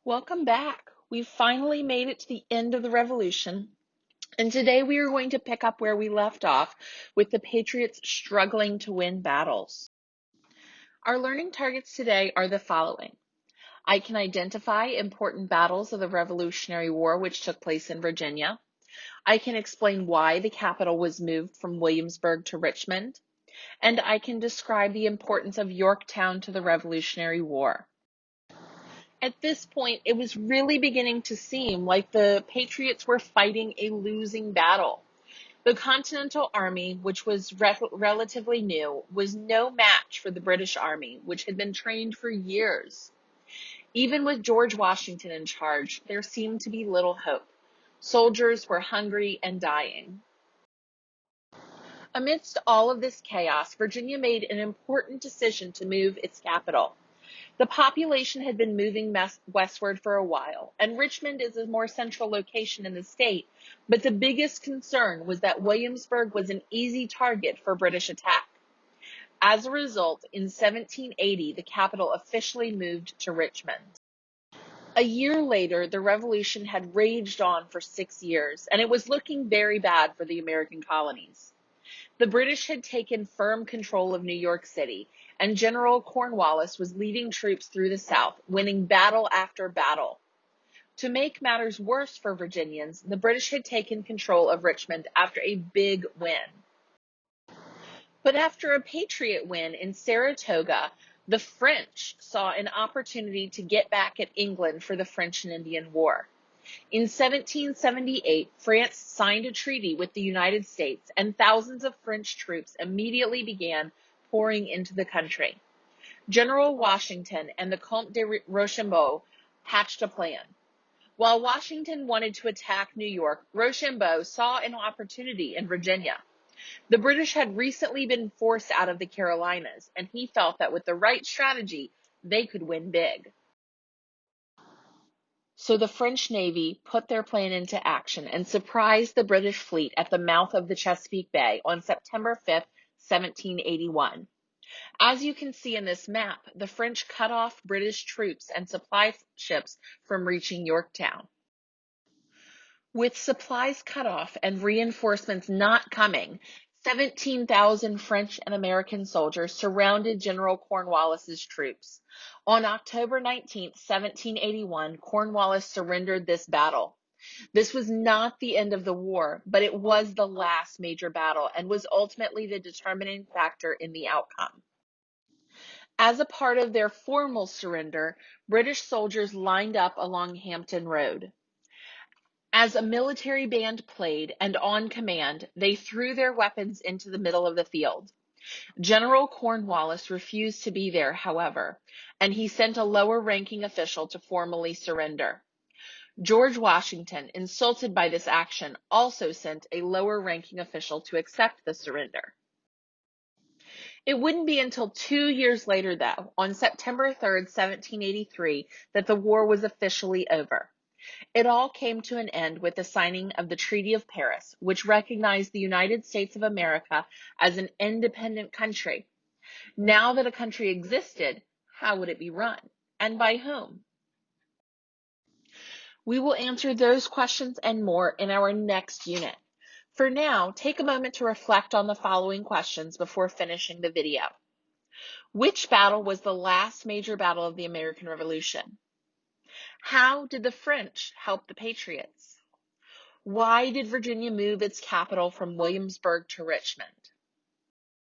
Welcome back. We've finally made it to the end of the Revolution, and today we are going to pick up where we left off with the Patriots struggling to win battles. Our learning targets today are the following. I can identify important battles of the Revolutionary War which took place in Virginia. I can explain why the capital was moved from Williamsburg to Richmond, and I can describe the importance of Yorktown to the Revolutionary War. At this point, it was really beginning to seem like the Patriots were fighting a losing battle. The Continental Army, which was relatively new, was no match for the British Army, which had been trained for years. Even with George Washington in charge, there seemed to be little hope. Soldiers were hungry and dying. Amidst all of this chaos, Virginia made an important decision to move its capital. The population had been moving westward for a while, and Richmond is a more central location in the state, but the biggest concern was that Williamsburg was an easy target for British attack. As a result, in 1780, the capital officially moved to Richmond. A year later, the Revolution had raged on for 6 years, and it was looking very bad for the American colonies. The British had taken firm control of New York City, and General Cornwallis was leading troops through the South, winning battle after battle. To make matters worse for Virginians, the British had taken control of Richmond after a big win. But after a Patriot win in Saratoga, the French saw an opportunity to get back at England for the French and Indian War. In 1778, France signed a treaty with the United States, and thousands of French troops immediately began pouring into the country. General Washington and the Comte de Rochambeau hatched a plan. While Washington wanted to attack New York, Rochambeau saw an opportunity in Virginia. The British had recently been forced out of the Carolinas, and he felt that with the right strategy, they could win big. So the French Navy put their plan into action and surprised the British fleet at the mouth of the Chesapeake Bay on September 5th, 1781. As you can see in this map, the French cut off British troops and supply ships from reaching Yorktown. With supplies cut off and reinforcements not coming, 17,000 French and American soldiers surrounded General Cornwallis's troops. On October 19, 1781, Cornwallis surrendered this battle. This was not the end of the war, but it was the last major battle and was ultimately the determining factor in the outcome. As a part of their formal surrender, British soldiers lined up along Hampton Road. As a military band played and on command, they threw their weapons into the middle of the field. General Cornwallis refused to be there, however, and he sent a lower-ranking official to formally surrender. George Washington, insulted by this action, also sent a lower-ranking official to accept the surrender. It wouldn't be until 2 years later, though, on September 3rd, 1783, that the war was officially over. It all came to an end with the signing of the Treaty of Paris, which recognized the United States of America as an independent country. Now that a country existed, how would it be run, and by whom? We will answer those questions and more in our next unit. For now, take a moment to reflect on the following questions before finishing the video. Which battle was the last major battle of the American Revolution? How did the French help the Patriots? Why did Virginia move its capital from Williamsburg to Richmond?